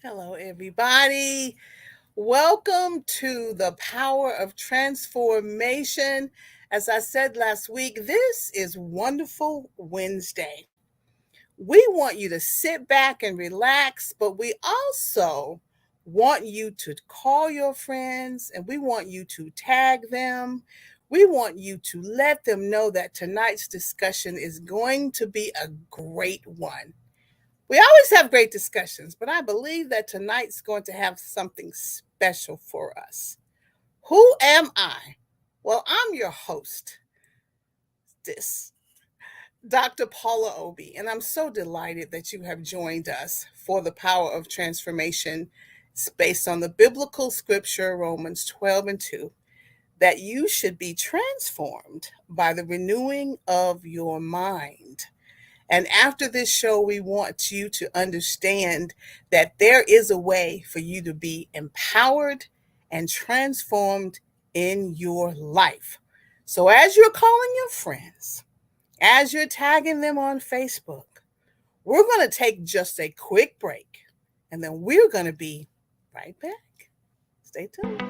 Hello, everybody. Welcome to the power of transformation. As I said last week, this is Wonderful Wednesday. We want you to sit back and relax, but we also want you to call your friends and we want you to tag them. We want you to let them know that tonight's discussion is going to be a great one. We always have great discussions, but I believe that tonight's going to have something special for us. Who am I? Well, I'm your host, this Dr. Paula Obie, and I'm so delighted that you have joined us for the power of transformation. It's based on the biblical scripture, Romans 12 and 2, that you should be transformed by the renewing of your mind. And after this show, we want you to understand that there is a way for you to be empowered and transformed in your life. So, as you're calling your friends, as you're tagging them on Facebook, we're going to take just a quick break and then we're going to be right back. Stay tuned.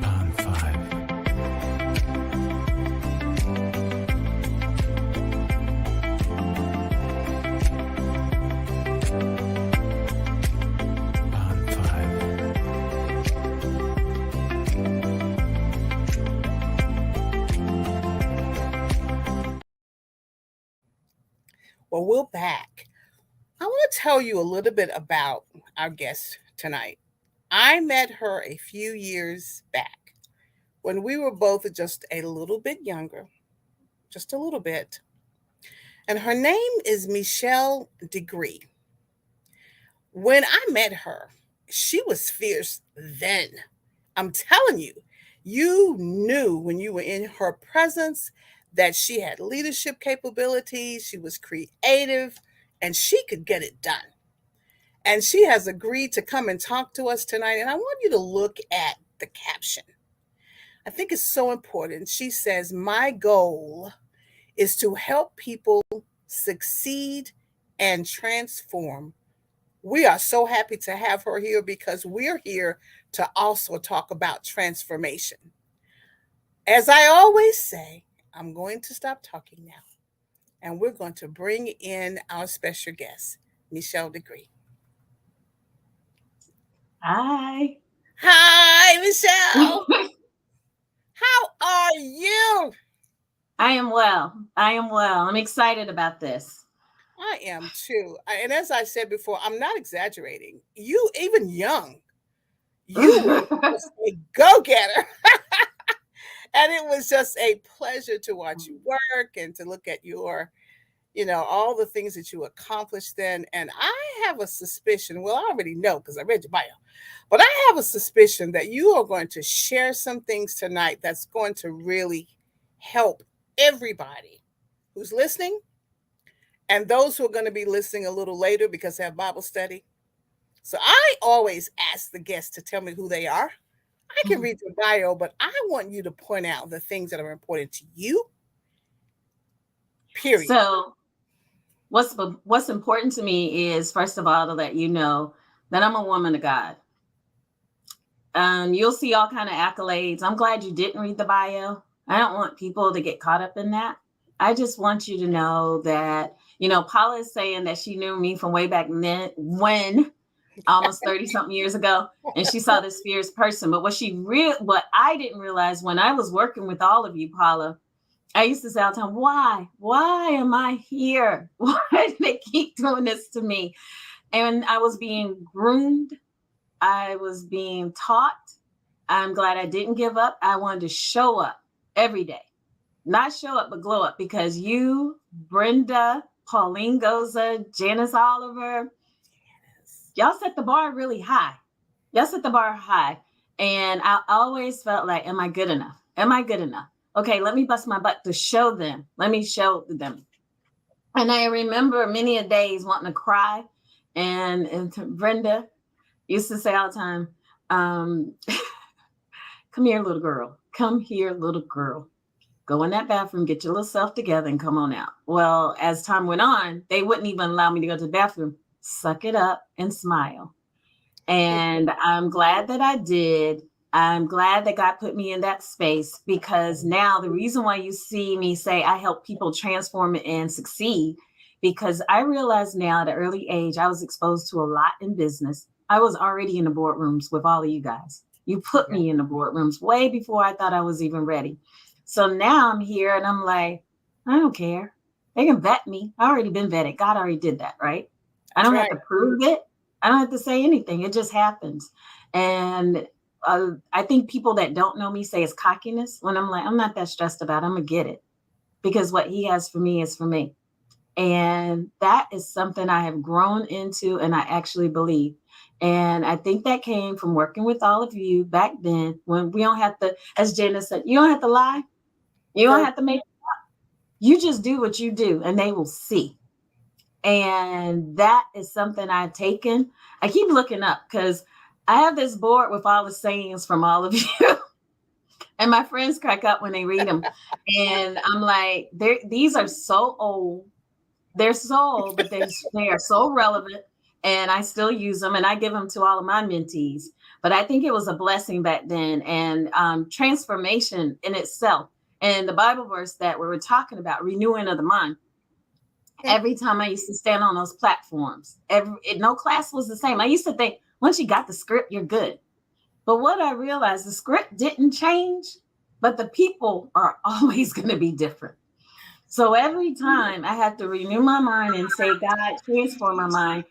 On five. On five. Well, we're back. I want to tell you a little bit about our guest tonight. I met her a few years back when we were both just a little bit younger, just a little bit. And her name is Michelle Degree. When I met her, she was fierce then. I'm telling you, you knew when you were in her presence that she had leadership capabilities, she was creative, and she could get it done. And she has agreed to come and talk to us tonight. And I want you to look at the caption. I think it's so important. She says, "My goal is to help people succeed and transform." We are so happy to have her here because we're here to also talk about transformation. As I always say, I'm going to stop talking now and we're going to bring in our special guest, Michelle Degree. Hi. Hi, Michelle. How are you? I am well. I am well. I'm excited about this. I am too. And as I said before, I'm not exaggerating. You, even young, you were just a go getter. And it was just a pleasure to watch you work and to look at your, all the things that you accomplished then. And I have a suspicion, well, I already know because I read your bio, but I have a suspicion that you are going to share some things tonight that's going to really help everybody who's listening and those who are going to be listening a little later because they have Bible study. So I always ask the guests to tell me who they are. I can read your bio, but I want you to point out the things that are important to you, period. So, what's important to me is first of all to let you know that I'm a woman of God. You'll see all kind of accolades. I'm glad you didn't read the bio. I don't want people to get caught up in that. I just want you to know that Paula is saying that she knew me from way back then when almost 30 something years ago, and she saw this fierce person. But what I didn't realize when I was working with all of you, Paula, I used to say all the time, why am I here? Why do they keep doing this to me? And I was being groomed. I was being taught. I'm glad I didn't give up. I wanted to show up every day, not show up, but glow up, because you, Brenda, Pauline Goza, Janice Oliver, y'all set the bar really high. Y'all set the bar high. And I always felt like, am I good enough? Am I good enough? Okay, let me bust my butt to show them. Let me show them. And I remember many a days wanting to cry. And Brenda used to say all the time, come here, little girl. Come here, little girl. go in that bathroom, get your little self together and come on out. Well, as time went on, they wouldn't even allow me to go to the bathroom. Suck it up and smile. And I'm glad that I did. I'm glad that God put me in that space, because now the reason why you see me say I help people transform and succeed, because I realize now at an early age, I was exposed to a lot in business. I was already in the boardrooms with all of you guys. You put me in the boardrooms way before I thought I was even ready. So now I'm here and I'm like, I don't care. They can vet me. I already been vetted. God already did that, right? I don't have to prove it. I don't have to say anything. It just happens. And I think people that don't know me say it's cockiness, when I'm like, I'm not that stressed about it. I'm going to get it, because what he has for me is for me. And that is something I have grown into and I actually believe. And I think that came from working with all of you back then, when we don't have to, as Jenna said, you don't have to lie. You don't have to make it up. You just do what you do and they will see. And that is something I've taken. I keep looking up because I have this board with all the sayings from all of you. And my friends crack up when they read them. And I'm like, these are so old. They're so old, but they are so relevant. And I still use them and I give them to all of my mentees. But I think it was a blessing back then, and transformation in itself. And the Bible verse that we were talking about, renewing of the mind. Every time I used to stand on those platforms, no class was the same. I used to think, once you got the script, you're good. But what I realized, the script didn't change, but the people are always going to be different. So every time I had to renew my mind and say, God, transform my mind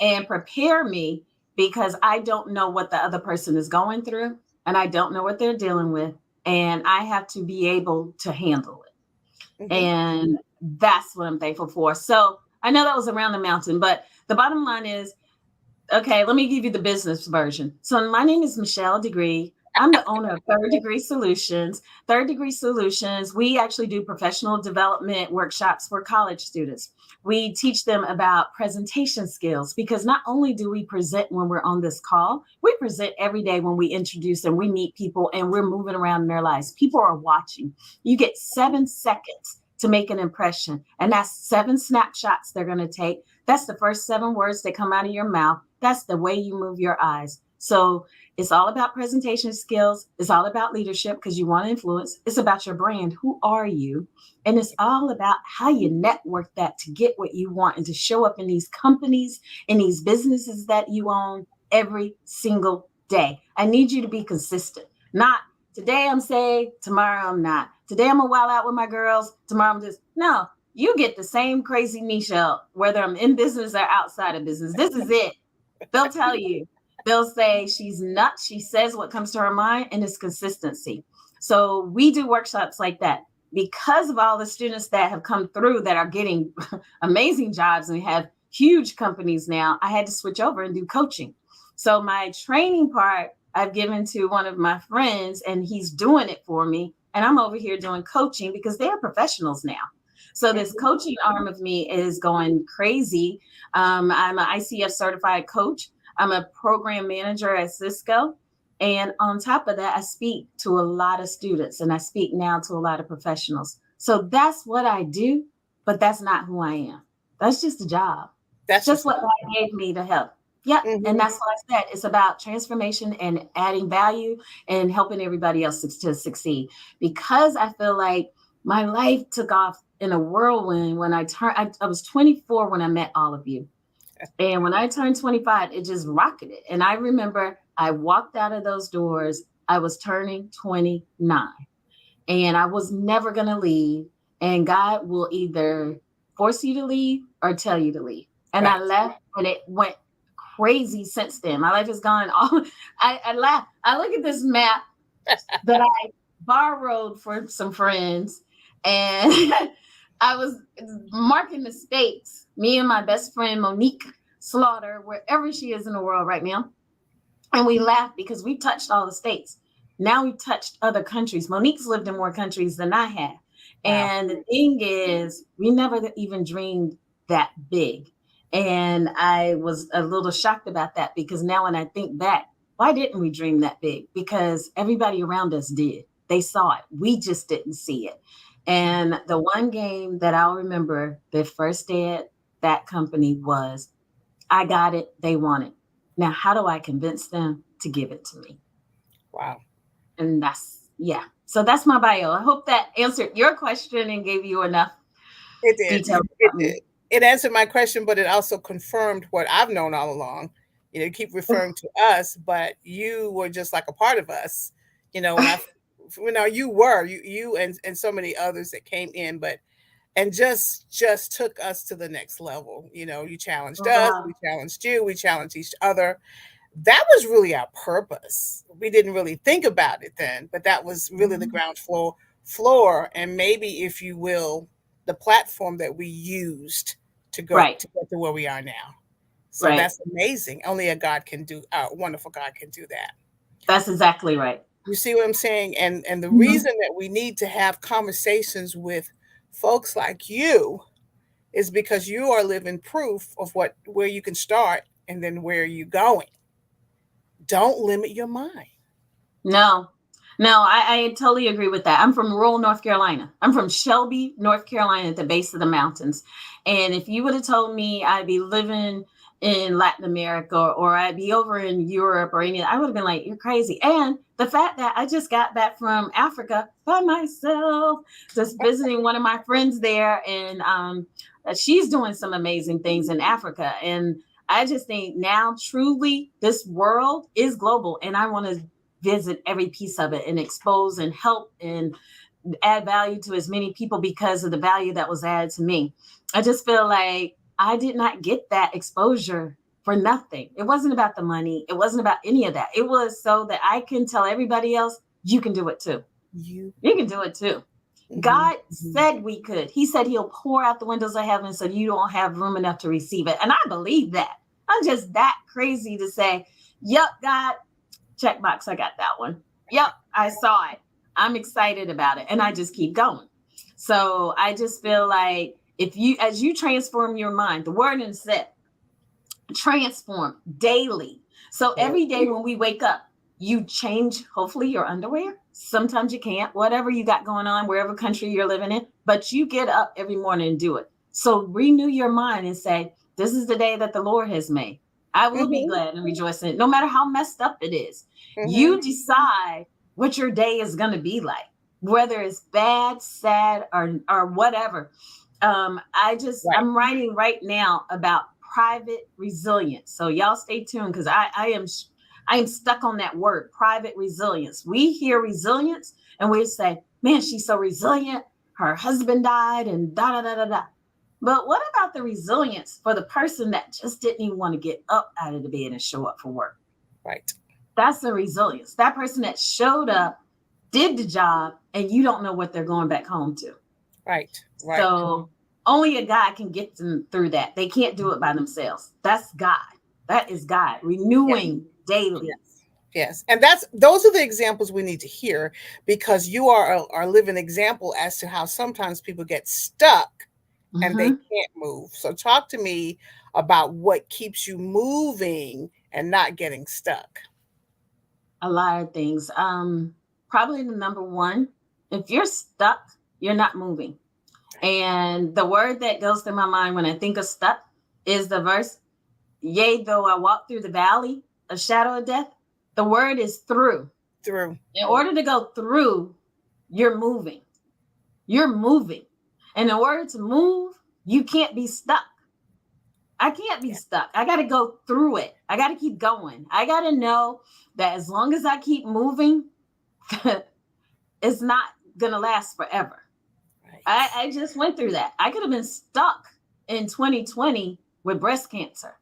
and prepare me, because I don't know what the other person is going through and I don't know what they're dealing with. And I have to be able to handle it. Mm-hmm. And that's what I'm thankful for. So I know that was around the mountain, but the bottom line is, okay, let me give you the business version. So my name is Michelle Degree. I'm the owner of Third Degree Solutions. Third Degree Solutions, we actually do professional development workshops for college students. We teach them about presentation skills, because not only do we present when we're on this call, we present every day when we introduce and we meet people and we're moving around in their lives. People are watching. You get 7 seconds to make an impression, and that's 7 snapshots they're going to take. That's the first 7 words that come out of your mouth. That's the way you move your eyes. So it's all about presentation skills. It's all about leadership, because you want to influence. It's about your brand. Who are you? And it's all about how you network that to get what you want and to show up in these companies, in these businesses that you own every single day. I need you to be consistent. Not today I'm saved, tomorrow I'm not. Today I'm going to wild out with my girls, tomorrow I'm just, no. You get the same crazy Michelle, whether I'm in business or outside of business. This is it. They'll tell you. They'll say she's nuts. She says what comes to her mind, and it's consistency. So we do workshops like that. Because of all the students that have come through that are getting amazing jobs and we have huge companies now, I had to switch over and do coaching. So my training part I've given to one of my friends, and he's doing it for me. And I'm over here doing coaching because they're professionals now. So this coaching arm of me is going crazy. I'm an ICF certified coach. I'm a program manager at Cisco. And on top of that, I speak to a lot of students, and I speak now to a lot of professionals. So that's what I do, but that's not who I am. That's just a job. That's just what God gave me to help. Yeah. Mm-hmm. And that's what I said. It's about transformation and adding value and helping everybody else to succeed. Because I feel like my life took off in a whirlwind when I was 24 when I met all of you. And when I turned 25, it just rocketed. And I remember I walked out of those doors. I was turning 29 and I was never going to leave. And God will either force you to leave or tell you to leave. And right. I left, and it went crazy since then. My life has gone all. I laugh. I look at this map that I borrowed for some friends, and I was marking the states, me and my best friend, Monique Slaughter, wherever she is in the world right now. And we laughed because we touched all the states. Now we've touched other countries. Monique's lived in more countries than I have. Wow. And the thing is, we never even dreamed that big. And I was a little shocked about that, because now when I think back, why didn't we dream that big? Because everybody around us did. They saw it. We just didn't see it. And the one game that I'll remember the first day at that company was, I got it, they want it. Now, how do I convince them to give it to me? Wow. And yeah. So that's my bio. I hope that answered your question and gave you enough It did. details It about me. did. It answered my question, but it also confirmed what I've known all along. You keep referring to us, but you were just like a part of us. When you and so many others that came in, and just took us to the next level. You challenged Oh, us, wow. we challenged you, we challenged each other. That was really our purpose. We didn't really think about it then, but that was really the ground floor, and maybe, if you will, the platform that we used to Right. get to where we are now. So Right. that's amazing. Only a God can do. A wonderful God can do that. That's exactly right. You see what I'm saying? And the Mhm. reason that we need to have conversations with folks like you is because you are living proof of where you can start and then where you're going. Don't limit your mind. No, I totally agree with that. I'm from rural North Carolina. I'm from Shelby, North Carolina, at the base of the mountains. And if you would have told me I'd be living in Latin America, or I'd be over in Europe or any, I would have been like, you're crazy. And the fact that I just got back from Africa by myself, just visiting one of my friends there, and she's doing some amazing things in Africa. And I just think now truly this world is global, and I want to visit every piece of it and expose and help and add value to as many people because of the value that was added to me. I just feel like I did not get that exposure for nothing. It wasn't about the money. It wasn't about any of that. It was so that I can tell everybody else, you can do it too. You can do it too. God said we could. He said he'll pour out the windows of heaven so you don't have room enough to receive it. And I believe that. I'm just that crazy to say, yep, God, checkbox, I got that one. Yep, I saw it. I'm excited about it. And I just keep going. So I just feel like as you transform your mind, the word is set, transform daily. So every day when we wake up, you change, hopefully, your underwear. Sometimes you can't, whatever you got going on, wherever country you're living in, but you get up every morning and do it. So renew your mind and say, this is the day that the Lord has made. I will be glad and rejoice in it, no matter how messed up it is. You decide what your day is going to be like, whether it's bad, sad, or whatever. I'm writing right now about private resilience. So y'all stay tuned, because I am stuck on that word, private resilience. We hear resilience and we say, man, she's so resilient. Her husband died and da da da da da. But what about the resilience for the person that just didn't even want to get up out of the bed and show up for work? Right. That's the resilience. That person that showed up, did the job, and you don't know what they're going back home to. Right. So only a God can get them through that. They can't do it by themselves. That's God. That is God renewing daily. Yes. And those are the examples we need to hear, because you are a living example as to how sometimes people get stuck and they can't move. So talk to me about what keeps you moving and not getting stuck. A lot of things. Probably the number one, if you're stuck, you're not moving. And the word that goes through my mind when I think of stuck is the verse, yea, though I walk through the valley of shadow of death, the word is through. In order to go through, you're moving. You're moving. And in order to move, you can't be stuck. I can't be stuck. I got to go through it. I got to keep going. I got to know that as long as I keep moving, it's not going to last forever. Right. I just went through that. I could have been stuck in 2020 with breast cancer.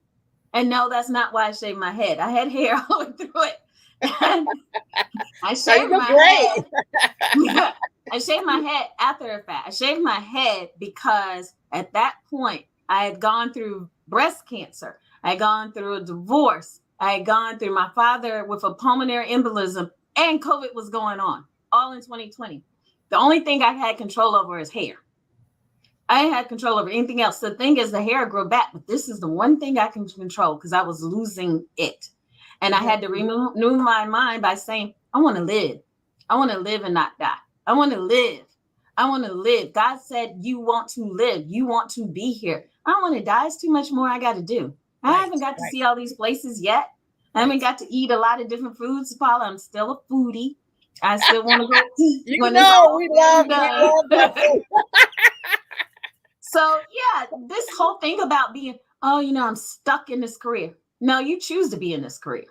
And no, that's not why I shaved my head. I had hair all the way through it. And I shaved my head. I shaved my head after the fact. I shaved my head because at that point, I had gone through breast cancer. I had gone through a divorce. I had gone through my father with a pulmonary embolism, and COVID was going on, all in 2020. The only thing I had control over is hair. I didn't have control over anything else. The thing is, the hair grew back, but this is the one thing I can control because I was losing it. And I had to renew my mind by saying, I want to live. I want to live and not die. I want to live. I want to live. God said you want to live. You want to be here. I don't want to die. It's too much more I got to do. I haven't got to see all these places yet. I haven't got to eat a lot of different foods, Paula. I'm still a foodie. I still want to go eat when it's all we love that food. So yeah, this whole thing about being, oh, I'm stuck in this career. No, you choose to be in this career.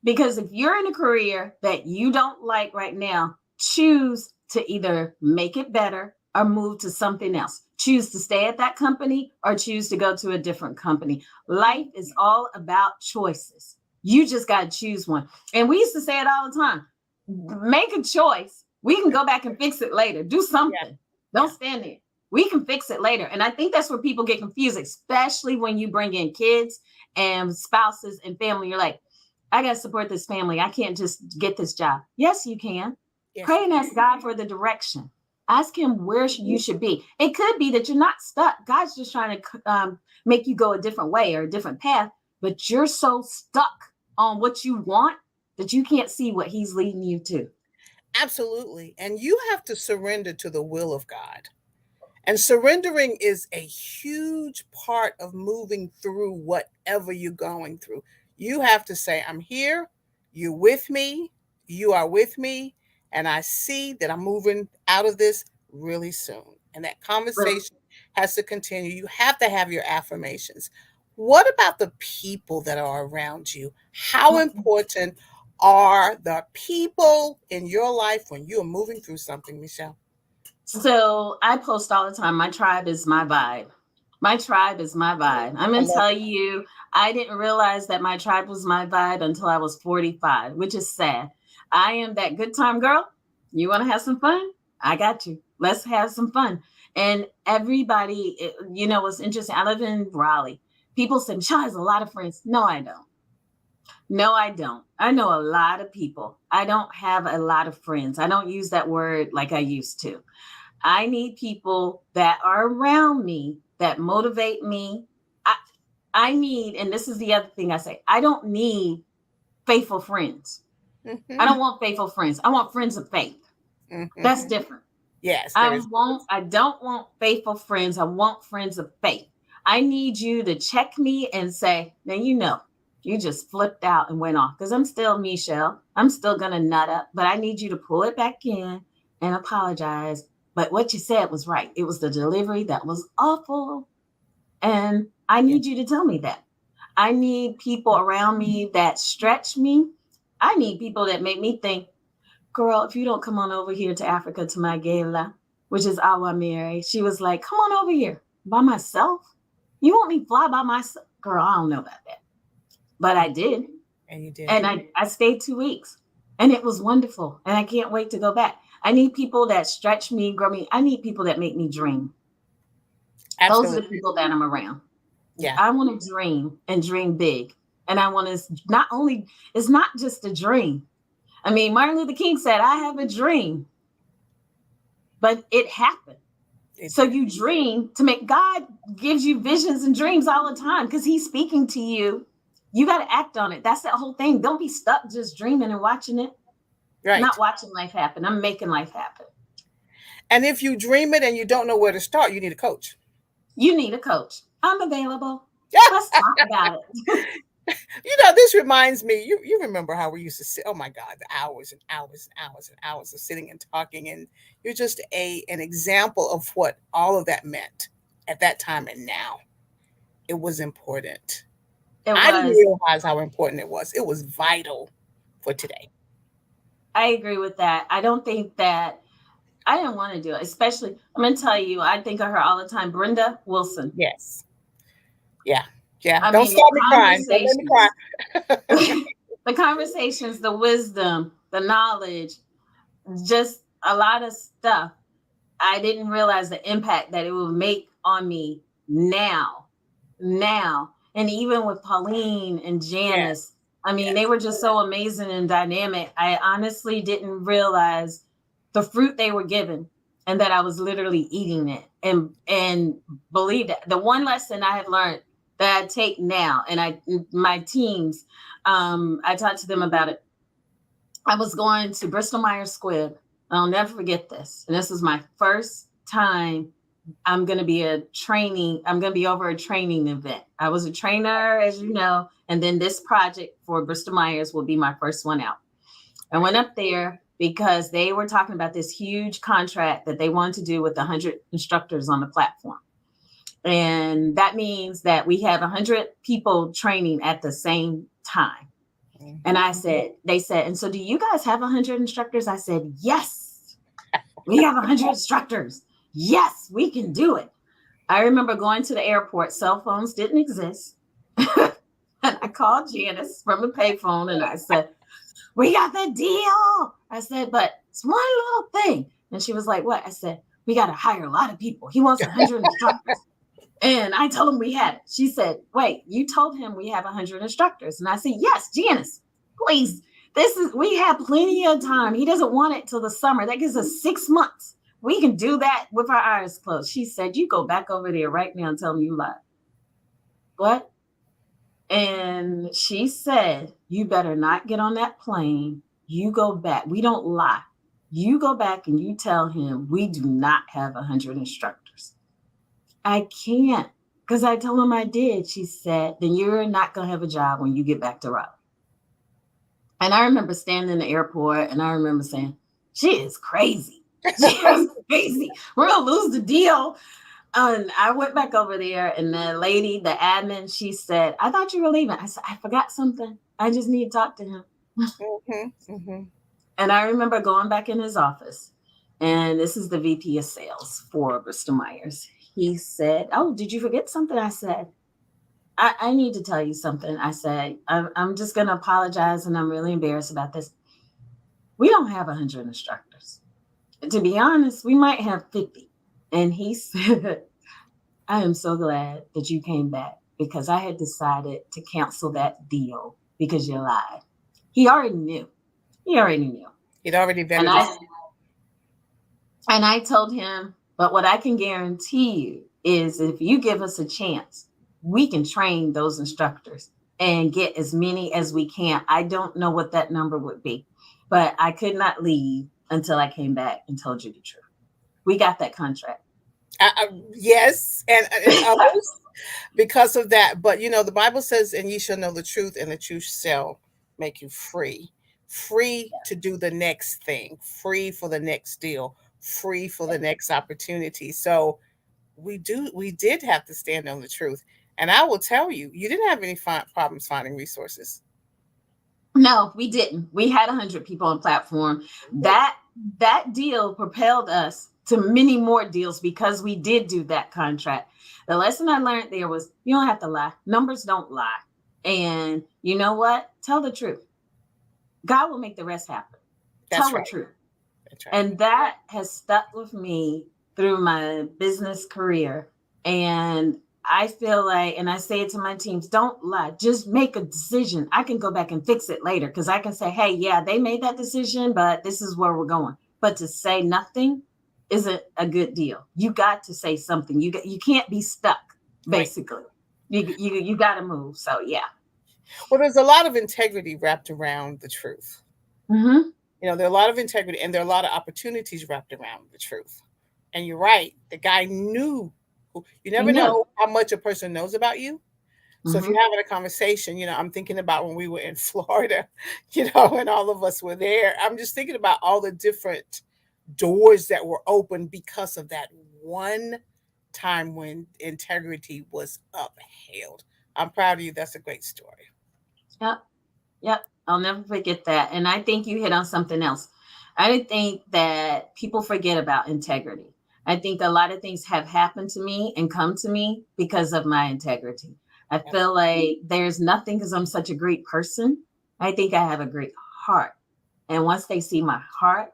Because if you're in a career that you don't like right now, choose to either make it better or move to something else. Choose to stay at that company or choose to go to a different company. Life is all about choices. You just got to choose one. And we used to say it all the time. Make a choice. We can go back and fix it later. Do something. Don't stand there. We can fix it later. And I think that's where people get confused, especially when you bring in kids and spouses and family. You're like, I got to support this family. I can't just get this job. Yes, you can. Yes. Pray and ask God for the direction. Ask him where you should be. It could be that you're not stuck. God's just trying to make you go a different way or a different path, but you're so stuck on what you want that you can't see what he's leading you to. Absolutely. And you have to surrender to the will of God. And surrendering is a huge part of moving through whatever you're going through. You have to say, I'm here, you're with me, you are with me, and I see that I'm moving out of this really soon. And that conversation has to continue. You have to have your affirmations. What about the people that are around you? How important are the people in your life when you're moving through something, Michelle? So I post all the time, my tribe is my vibe. My tribe is my vibe. I'm going to tell you, I didn't realize that my tribe was my vibe until I was 45, which is sad. I am that good time girl. You want to have some fun? I got you. Let's have some fun. And everybody, what's interesting, I live in Raleigh. People say, Michelle has a lot of friends. No, I don't. No, I don't. I know a lot of people. I don't have a lot of friends. I don't use that word like I used to. I need people that are around me that motivate me. I need, and this is the other thing I say, I don't need faithful friends. Mm-hmm. I don't want faithful friends. I want friends of faith. Mm-hmm. That's different. Yes. I don't want faithful friends. I want friends of faith. I need you to check me and say, now, you just flipped out and went off, because I'm still Michelle. I'm still going to nut up, but I need you to pull it back in and apologize. But what you said was right. It was the delivery that was awful. And I need you to tell me that. I need people around me that stretch me. I need people that make me think, girl, if you don't come on over here to Africa to my gala, which is Awa Mary, she was like, come on over here by myself. You want me to fly by myself? Girl, I don't know about that. But I did. And you did. And I stayed 2 weeks. And it was wonderful. And I can't wait to go back. I need people that stretch me, grow me. I need people that make me dream. Absolutely. Those are the people that I'm around. Yeah. I want to dream and dream big. And I want to it's not just a dream. I mean, Martin Luther King said, I have a dream. But it happened. So you dream to make. God gives you visions and dreams all the time because he's speaking to you. You got to act on it. That's that whole thing. Don't be stuck just dreaming and watching it. Right. I'm not watching life happen. I'm making life happen. And if you dream it and you don't know where to start, you need a coach. You need a coach. I'm available. Let's talk about it. This reminds me, you remember how we used to sit, oh my God, the hours and hours and hours and hours of sitting and talking. And you're just an example of what all of that meant at that time and now. It was important. I didn't realize how important it was. It was vital for today. I agree with that. I don't think that I didn't want to do it, especially, I'm going to tell you, I think of her all the time, Brenda Wilson. Yes. Yeah. Yeah. Don't stop me crying. Don't let me cry. The conversations, the wisdom, the knowledge, just a lot of stuff. I didn't realize the impact that it would make on me now. And even with Pauline and Janice, I mean, they were just so amazing and dynamic. I honestly didn't realize the fruit they were given and that I was literally eating it and believe that. The one lesson I have learned that I take now, and my teams, I talk to them about it. I was going to Bristol Myers Squibb. I'll never forget this. And this was my first time. I'm going to be over a training event. I was a trainer, as you know, and then this project for Bristol Myers will be my first one out. I went up there because they were talking about this huge contract that they wanted to do with 100 instructors on the platform. And that means that we have 100 people training at the same time. And they said, and so do you guys have 100 instructors? I said, yes, we have 100 instructors. Yes, we can do it. I remember going to the airport. Cell phones didn't exist. And I called Janice from the payphone and I said, we got the deal. I said, but it's one little thing. And she was like, what? I said, we got to hire a lot of people. He wants 100 instructors. And I told him we had it. She said, wait, you told him we have 100 instructors. And I said, yes, Janice, please. We have plenty of time. He doesn't want it till the summer. That gives us 6 months. We can do that with our eyes closed. She said, you go back over there right now and tell me you lied. What? And she said, you better not get on that plane. You go back. We don't lie. You go back and you tell him we do not have 100 instructors. I can't, because I told him I did. She said, then you're not going to have a job when you get back to Raleigh. And I remember standing in the airport and I remember saying, she is crazy. She is crazy. We're going to lose the deal. And I went back over there and the lady, the admin, she said, I thought you were leaving. I said, I forgot something. I just need to talk to him. Mm-hmm, mm-hmm. And I remember going back in his office. And this is the VP of sales for Bristol Myers. He said, oh, did you forget something? I said, I need to tell you something. I said, I'm just going to apologize. And I'm really embarrassed about this. We don't have 100 instructors. To be honest, we might have 50. And he said, I am so glad that you came back because I had decided to cancel that deal because you lied. He already knew. He'd already vetted and I told him, but what I can guarantee you is if you give us a chance, we can train those instructors and get as many as we can. I don't know what that number would be, but I could not leave until I came back and told you the truth. We got that contract. Yes, and others because of that. But the Bible says, "And ye shall know the truth, and the truth shall make you free." Free to do the next thing, free for the next deal, free for the next opportunity. So we did have to stand on the truth. And I will tell you, you didn't have any problems finding resources. No, we didn't. We had 100 people on platform. That deal propelled us to many more deals because we did do that contract. The lesson I learned there was you don't have to lie. Numbers don't lie. And you know what? Tell the truth. God will make the rest happen. Tell the truth. That's right. And that has stuck with me through my business career. And I feel like, and I say it to my teams, don't lie. Just make a decision. I can go back and fix it later because I can say, hey, yeah, they made that decision, but this is where we're going. But to say nothing isn't a good deal. You got to say something. You can't be stuck, basically. Right. You got to move. So, yeah. Well, there's a lot of integrity wrapped around the truth. Mm-hmm. There are a lot of integrity and there are a lot of opportunities wrapped around the truth. And you're right. The guy knew. You never know how much a person knows about you. So if you're having a conversation, I'm thinking about when we were in Florida, and all of us were there. I'm just thinking about all the different doors that were open because of that one time when integrity was upheld. I'm proud of you. That's a great story. Yep. I'll never forget that. And I think you hit on something else. I think that people forget about integrity. I think a lot of things have happened to me and come to me because of my integrity. I feel like there's nothing because I'm such a great person. I think I have a great heart. And once they see my heart,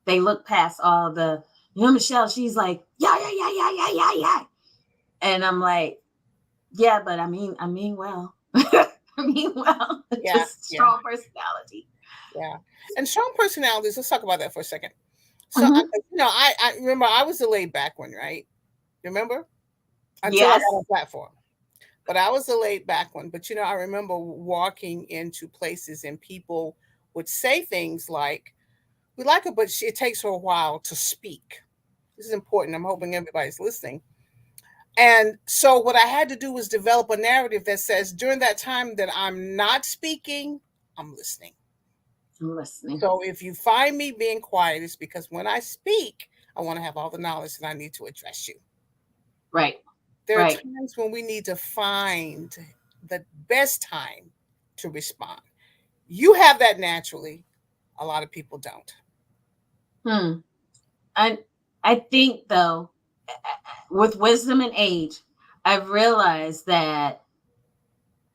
they look past all the, Michelle, she's like, yeah. And I'm like, yeah, but I mean well. Just strong personality. Yeah. And strong personalities, let's talk about that for a second. So, I remember I was the laid back one, right? Remember? Until I got on platform. But I was the laid back one. But, I remember walking into places and people would say things like, "We like her, but it takes her a while to speak." This is important. I'm hoping everybody's listening. And so, what I had to do was develop a narrative that says, during that time that I'm not speaking, I'm listening. I'm listening. So, if you find me being quiet, it's because when I speak, I want to have all the knowledge that I need to address you. Right. There are Right. times when we need to find the best time to respond. You have that naturally. A lot of people don't. Hmm. I think though, with wisdom and age, I've realized that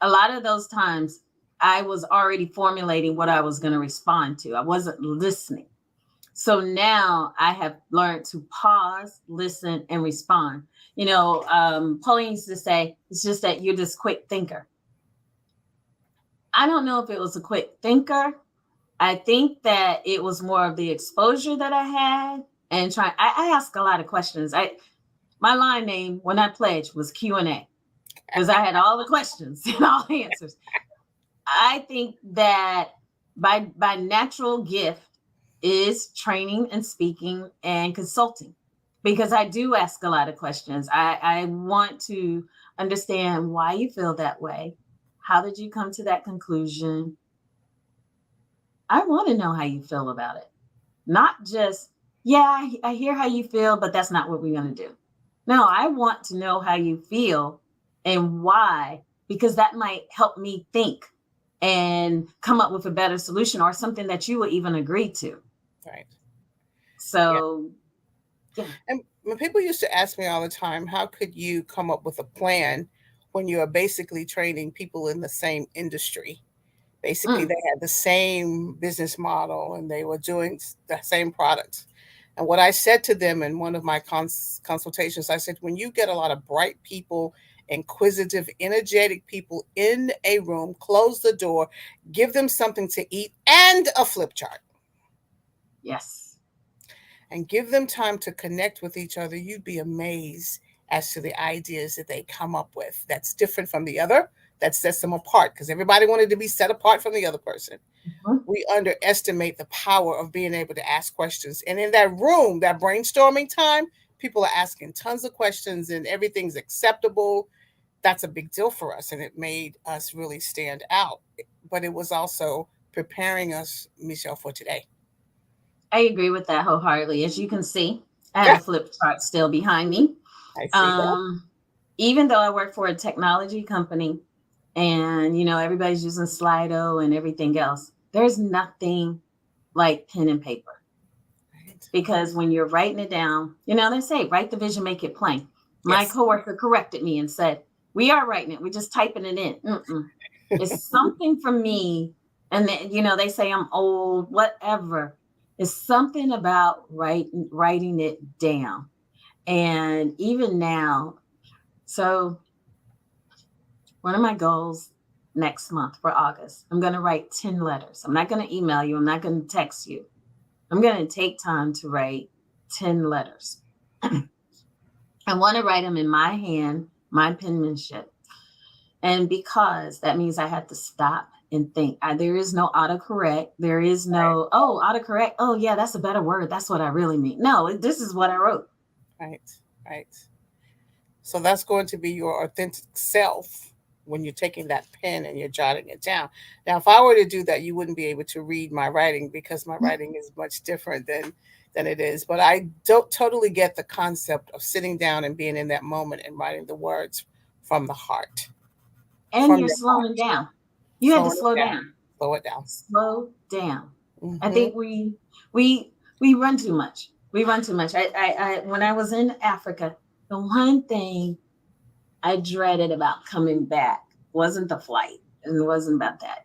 a lot of those times I was already formulating what I was going to respond to. I wasn't listening. So now I have learned to pause, listen, and respond. Pauline used to say, it's just that you're this quick thinker. I don't know if it was a quick thinker. I think that it was more of the exposure that I had and I ask a lot of questions. My line name when I pledged was Q&A because I had all the questions and all the answers. I think that by natural gift is training and speaking and consulting, because I do ask a lot of questions. I want to understand why you feel that way. How did you come to that conclusion? I want to know how you feel about it. Not just, yeah, I hear how you feel, but that's not what we're going to do. No, I want to know how you feel and why, because that might help me think and come up with a better solution or something that you will even agree to. Right. So, yeah. And when people used to ask me all the time, how could you come up with a plan when you are basically training people in the same industry? Basically, Mm, they had the same business model and they were doing the same products. And what I said to them in one of my consultations, I said, when you get a lot of bright people, inquisitive, energetic people in a room, close the door, give them something to eat and a flip chart, yes. and give them time to connect with each other, you'd be amazed as to the ideas that they come up with that's different from the other, that sets them apart, because everybody wanted to be set apart from the other person. Mhm. We underestimate the power of being able to ask questions. And in that room, that brainstorming time, people are asking tons of questions and everything's acceptable. That's a big deal for us. And it made us really stand out. But it was also preparing us, Michelle, for today. I agree with that wholeheartedly. As you can see, I have Yeah, a flip chart still behind me. I see that. Um, Even though I work for a technology company and, everybody's using Slido and everything else, there's nothing like pen and paper. Right. Because when you're writing it down, they say, write the vision, make it plain. My Yes. coworker corrected me and said, we are writing it. We're just typing it in. It's something for me. And then, they say I'm old, whatever. It's something about writing it down. And even now, so one of my goals next month for August, I'm going to write 10 letters. I'm not going to email you. I'm not going to text you. I'm going to take time to write 10 letters. I want to write them in my hand, my penmanship. And because that means I have to stop and think. There is no autocorrect. There is no, autocorrect. Oh, yeah, that's a better word. That's what I really mean. No, this is what I wrote. Right. Right. So that's going to be your authentic self when you're taking that pen and you're jotting it down. Now, if I were to do that, you wouldn't be able to read my writing because my writing is much different than it is. But I don't totally get the concept of sitting down and being in that moment and writing the words from the heart, And from you're your slowing heart, down. You had to slowing slow it down, down. slow it down. Slow down. I Hmm. think we run too much. We run too much. I when I was in Africa, the one thing I dreaded about coming back wasn't the flight, and it wasn't about that.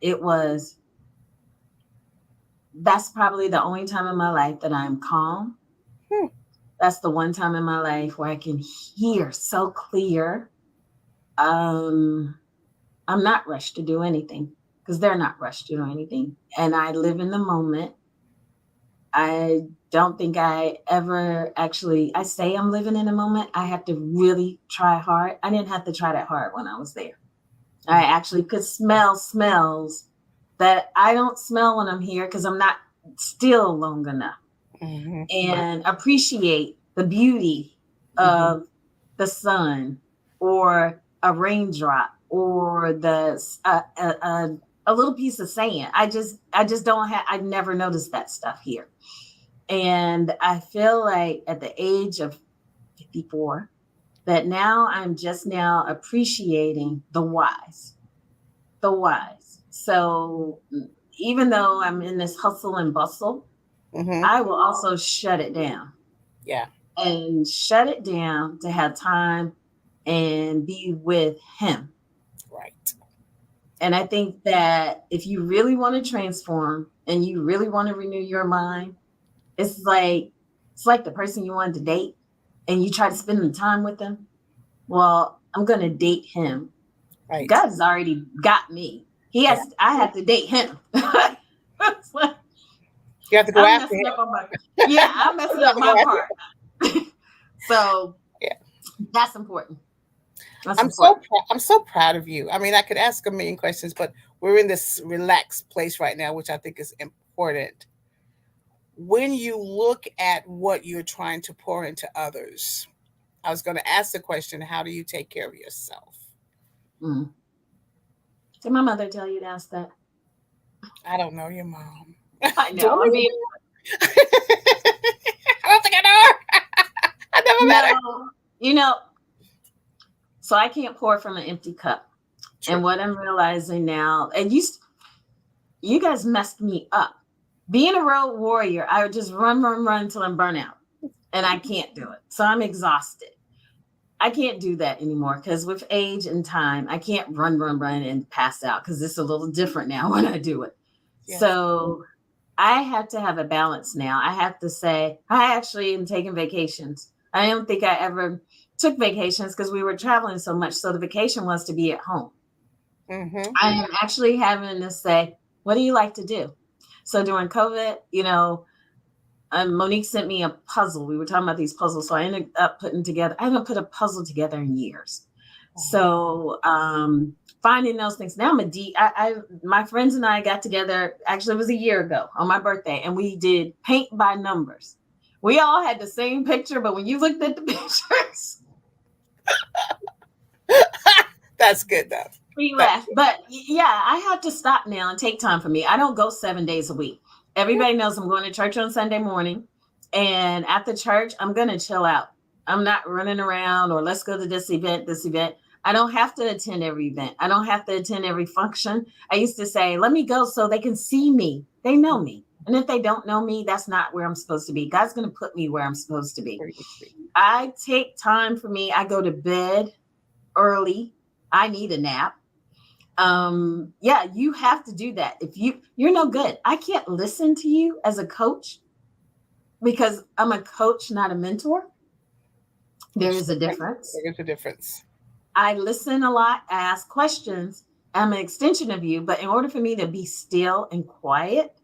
That's probably the only time in my life that I'm calm. Hmm. That's the one time in my life where I can hear so clear. Um, I'm not rushed to do anything because they're not rushed to do anything. And I live in the moment. I don't think I ever I say I'm living in a moment. I have to really try hard. I didn't have to try that hard when I was there. I actually could smell smells that I don't smell when I'm here because I'm not still long enough, and appreciate the beauty of the sun or a raindrop or a little piece of sand. I just don't have. I never noticed that stuff here, and I feel like at the age of 54 that now I'm just now appreciating the whys, the whys. So even though I'm in this hustle and bustle, I will also shut it down Yeah. and shut it down to have time and be with him. Right. And I think that if you really want to transform and you really want to renew your mind, it's like the person you wanted to date and you try to spend the time with them. Well, I'm gonna date him. Right. God's already got me. He has. Yeah. I have to date him. It's like, You have to go I'm after messing him. up on my. Yeah, I'm messing up my part. So Yeah. that's important. That's I'm so important. I'm so proud of you. I mean, I could ask a million questions, but we're in this relaxed place right now, which I think is important. When you look at what you're trying to pour into others, I was going to ask the question, how do you take care of yourself? Mm. Did my mother tell you to ask that? I don't know your mom. I Do I know. know I'm your being mom? I don't think I know her. I never met her. no. You know, so I can't pour from an empty cup. True. And what I'm realizing now, and you guys messed me up. Being a road warrior, I would just run until I'm burnt out. And I can't do it. So I'm exhausted. I can't do that anymore because with age and time, I can't run and pass out because it's a little different now when I do it. Yes. So I have to have a balance now. I have to say, I actually am taking vacations. I don't think I ever took vacations because we were traveling so much. So the vacation was to be at home. Mm-hmm. I am actually having to say, what do you like to do? So during COVID, Monique sent me a puzzle. We were talking about these puzzles. So I ended up I haven't put a puzzle together in years. So finding those things. Now I'm my friends and I got together, actually it was a year ago on my birthday, and we did paint by numbers. We all had the same picture, but when you looked at the pictures, That's good though. we That, laughed. But yeah, I have to stop now and take time for me. I don't go 7 days a week. Everybody knows I'm going to church on Sunday morning. And after church, I'm going to chill out. I'm not running around or let's go to this event, this event. I don't have to attend every event. I don't have to attend every function. I used to say, let me go so they can see me. They know me. And if they don't know me, that's not where I'm supposed to be. God's going to put me where I'm supposed to be. I take time for me. I go to bed early. I need a nap. Yeah, you have to do that. If you're no good. I can't listen to you as a coach because I'm a coach, not a mentor. There is a difference. There's a difference. I listen a lot, I ask questions. I'm an extension of you, but in order for me to be still and quiet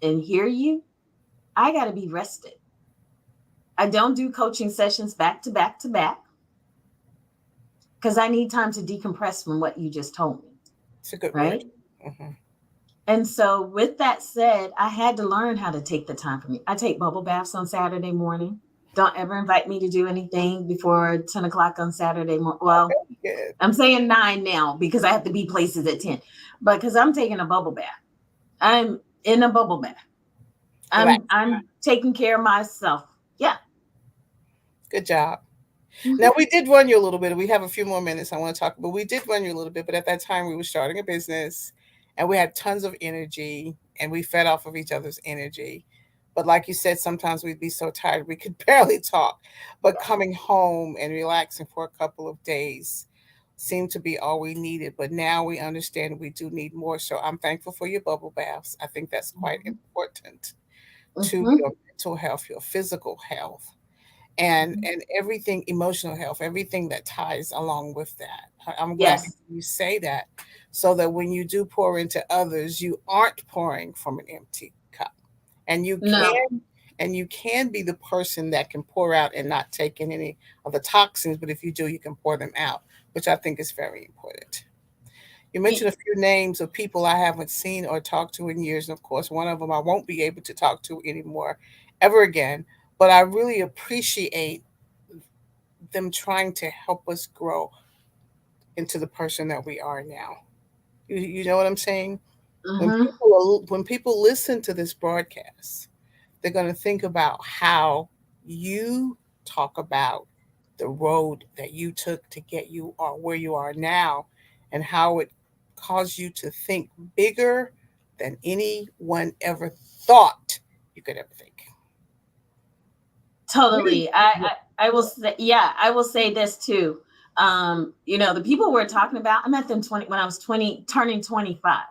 and hear you, I got to be rested. I don't do coaching sessions back to back to back because I need time to decompress from what you just told me. It's a good Right. word. Mm-hmm. And so, with that said, I had to learn how to take the time for me. I take bubble baths on Saturday morning. Don't ever invite me to do anything before 10 o'clock on Saturday morning. Well, Good. I'm saying 9 now because I have to be places at 10. But because I'm taking a bubble bath, I'm in a bubble bath. Relax. I'm taking care of myself. Yeah. Good job. Mhm. Now we did run you a little bit. We have a few more minutes I want to talk, but we did run you a little bit. But at that time, we were starting a business, and we had tons of energy, and we fed off of each other's energy. But like you said, sometimes we'd be so tired we could barely talk. But coming home and relaxing for a couple of days seemed to be all we needed. But now we understand we do need more. So I'm thankful for your bubble baths. I think that's quite important to Mhm. your mental health, your physical health, and everything, emotional health, everything that ties along with that. I'm glad Yes. you say that, so that when you do pour into others, you aren't pouring from an empty cup, and No. you can be the person that can pour out and not take in any of the toxins, but if you do, you can pour them out, which I think is very important. You mentioned a few names of people I haven't seen or talked to in years. And of course, one of them I won't be able to talk to anymore ever again. But I really appreciate them trying to help us grow into the person that we are now. You know what I'm saying? Mm-hmm. When people listen to this broadcast, they're going to think about how you talk about the road that you took to get you or where you are now, and how it caused you to think bigger than anyone ever thought you could ever think. Really? Totally. I will say, yeah, I will say this too. The people we're talking about, I met them 20 when I was 20, turning 25.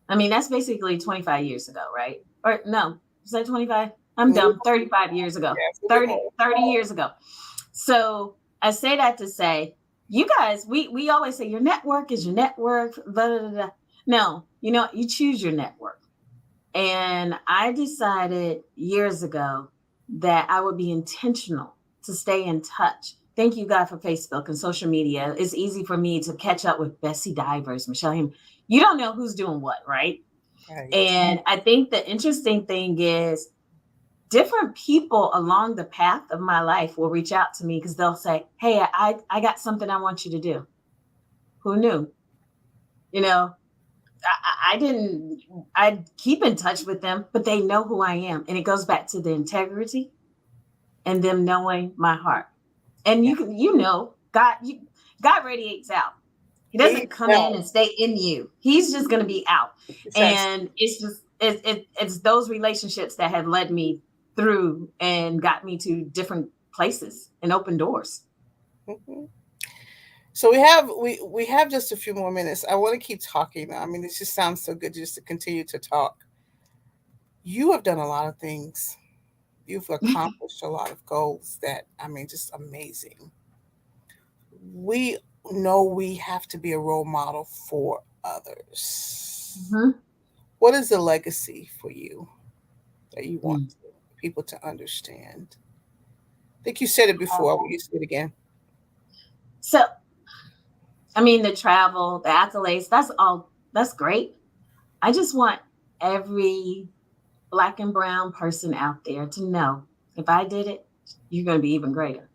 I mean, that's basically 25 years ago, right? Or no, was that 25? I'm dumb. 35 years ago. Yeah, it's a bit 30, more. 30 years ago. So I say that to say, you guys, we always say your network is your network. Blah, blah, blah, blah. No, you choose your network. And I decided years ago that I would be intentional to stay in touch. Thank you, God, for Facebook and social media. It's easy for me to catch up with Bessie Divers, Michelle Him. You don't know who's doing what, right? Right. And I think the interesting thing is different people along the path of my life will reach out to me because they'll say, hey, I got something I want you to do. Who knew? You know, I didn't, I keep in touch with them, but they know who I am. And it goes back to the integrity and them knowing my heart. And Yeah. God radiates out. He He doesn't come in felt and stay in you. He's just going to be out. it says, And it's just, it's those relationships that have led me through and got me to different places and open doors. mhm. So we have just a few more minutes. I want to keep talking though. I mean, it just sounds so good just to continue to talk. You have done a lot of things. You've accomplished a lot of goals that, I mean, just amazing. We know we have to be a role model for others. Mhm. What is the legacy for you that you want Mm. people to understand? I think you said it before. Will you say it again? So, I mean, the travel, the accolades, that's great. I just want every Black and brown person out there to know if I did it, you're going to be even greater.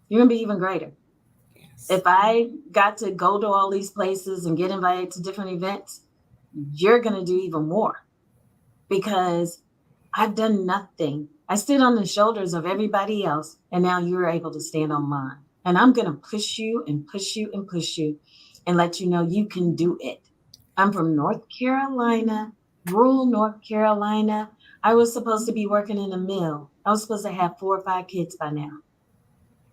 You're going to be even greater. Yes. If I got to go to all these places and get invited to different events, you're going to do even more because I've done nothing. I stood on the shoulders of everybody else, and now you're able to stand on mine. And I'm going to push you and push you and push you and let you know you can do it. I'm from North Carolina, rural North Carolina. I was supposed to be working in a mill. I was supposed to have 4 or 5 kids by now.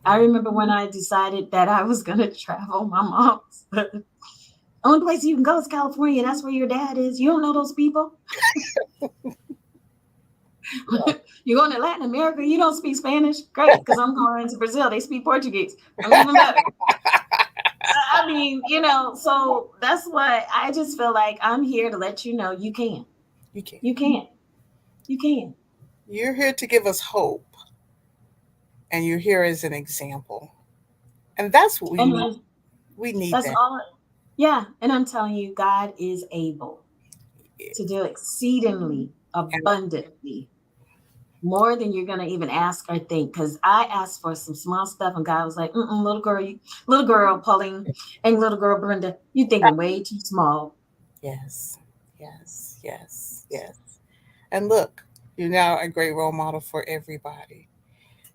I remember when I decided that I was going to travel, my mom said, only place you can go is California. That's where your dad is. You don't know those people. You're going to Latin America. You don't speak Spanish. Great, because I'm going to Brazil. They speak Portuguese. I'm even better. I mean, so that's why I just feel like I'm here to let you know you can. You can. You can. You can. You're here to give us hope, and you're here as an example. And that's what we And need. We need that's that. all. Yeah. And I'm telling you, God is able to do exceedingly And abundantly more than you're gonna even ask or think. Because I asked for some small stuff, and God was like, little girl Pauline, and little girl Brenda, you thinking way too small." yes, yes, yes, yes. And look, you're now a great role model for everybody.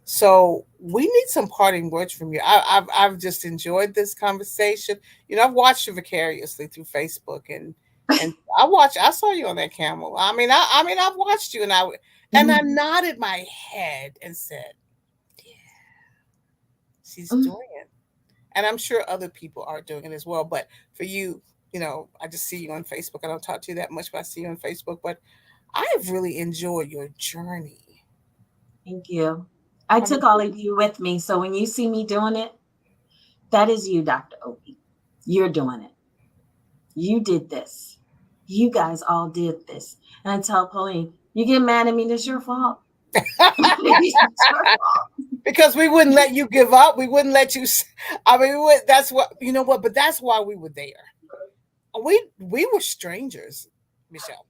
So we need some parting words from you. I've just enjoyed this conversation. I've watched you vicariously through Facebook, and I saw you on that camel. I mean I've watched you, and I Mhm. nodded my head and said, yeah, she's Mhm. doing it. And I'm sure other people are doing it as well. But for you, I just see you on Facebook. I don't talk to you that much, but I see you on Facebook. But I've really enjoyed your journey. Thank you. I I mean, took all of you with me, so when you see me doing it, that is you, Dr. Obie. You're doing it. You did this. You guys all did this. And I tell Pauline, you get mad at me, that's your fault. It's your fault. because we wouldn't let you give up. We wouldn't let you. I mean, that's what, but that's why we were there. we were strangers, Michelle.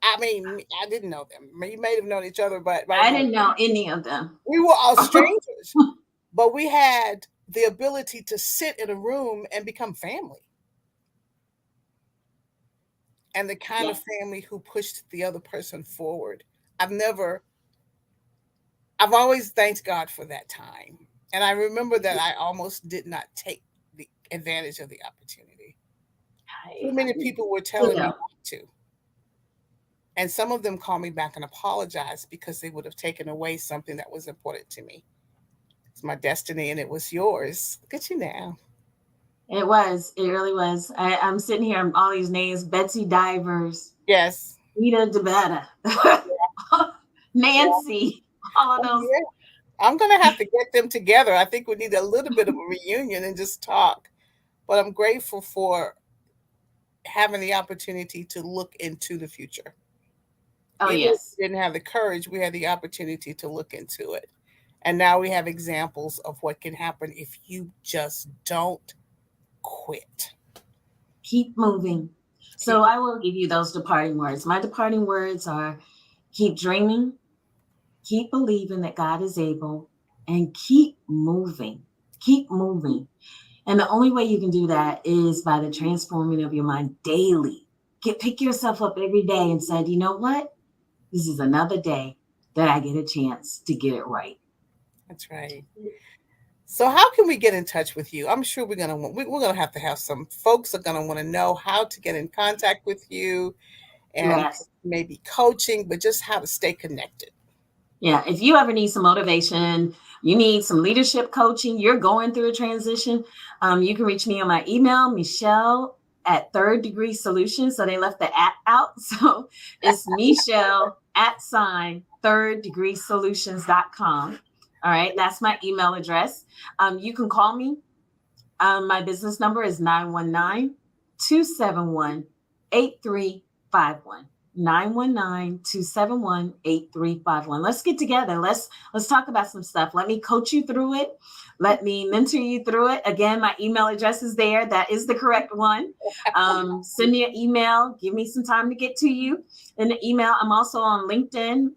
I mean, I didn't know them. We may have known each other, but right I now didn't know any of them. we were all strangers. But we had the ability to sit in a room and become family, and the kind Yeah. of family who pushed the other person forward. I've never, I've always thanked God for that time. And I remember that I almost did not take the advantage of the opportunity. Too many people were You telling me know, not to. And some of them called me back and apologized because they would have taken away something that was important to me. It's my destiny and it was yours. Look at you now. it was. It really was. I'm sitting here, all these names: Betsy Divers, Yes. Rita DeBetta, Yeah. Nancy, all of Oh, those. yeah. I'm going to have to get them together. I think we need a little bit of a reunion and just talk. But I'm grateful for having the opportunity to look into the future. Oh, Even if yes. we didn't have the courage, we had the opportunity to look into it. And now we have examples of what can happen if you just don't quit. Keep moving. So Keep I will give you those departing words. My departing words are: keep dreaming, keep believing that God is able, and keep moving. Keep moving. And the only way you can do that is by the transforming of your mind daily. Pick yourself up every day and said, you know what? This is another day that I get a chance to get it right. That's right. So how can we get in touch with you? I'm sure we're gonna have to have some folks are gonna want to know how to get in contact with you and Yes. maybe coaching, but just how to stay connected. Yeah. If you ever need some motivation, you need some leadership coaching, you're going through a transition, you can reach me on my email, Michelle at Third Degree Solutions. So they left the at out. So it's Michelle at sign thirddegreesolutions.com. All right. That's my email address. You can call me. My business number is 919-271-8351. 919-271-8351. Let's get together. Let's talk about some stuff. Let me coach you through it. Let me mentor you through it. Again, my email address is there. That is the correct one. Send me an email. Give me some time to get to you in the email. I'm also on LinkedIn.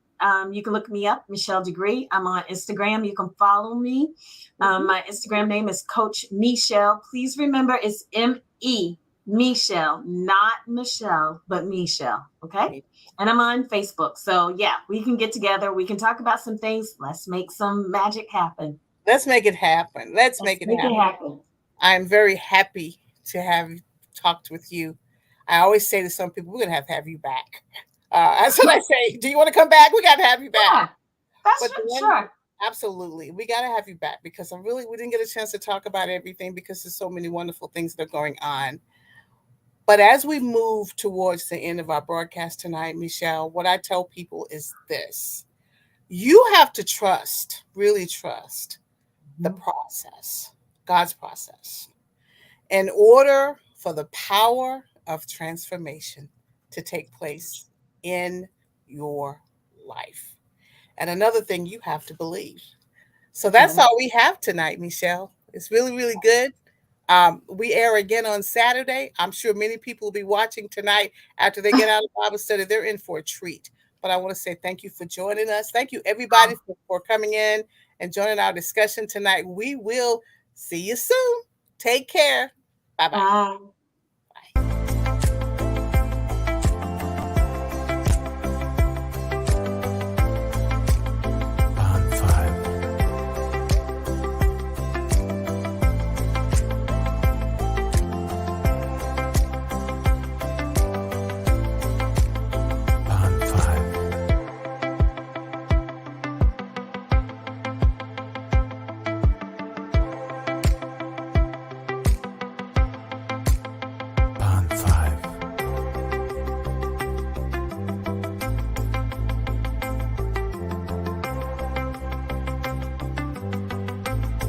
You can look me up, Michelle Degree. I'm on Instagram. You can follow me. My Instagram name is Coach Michelle. Please remember it's M-E, Michelle, not Michelle, but Michelle. Okay. And I'm on Facebook. So yeah, we can get together. We can talk about some things. Let's make some magic happen. Let's make it happen. Let's Let's make it make it happen. happen. I'm very happy to have talked with you. I always say to some people, we're gonna have you back. That's what I say. Do you want to come back? We got to have you back. Yeah, that's But the one, sure. absolutely, we got to have you back because we didn't get a chance to talk about everything because there's so many wonderful things that are going on. But as we move towards the end of our broadcast tonight, Michelle, what I tell people is this: you have to trust, really trust the process, God's process, in order for the power of transformation to take place in your life. And another thing, you have to believe. So that's Yeah. all we have tonight, Michelle. It's really, really good. We air again on Saturday. I'm sure many people will be watching tonight after they get out of Bible study. They're in for a treat. But I want to say thank you for joining us. Thank you, everybody, for coming in and joining our discussion tonight. We will see you soon. Take care. Bye bye. Bye.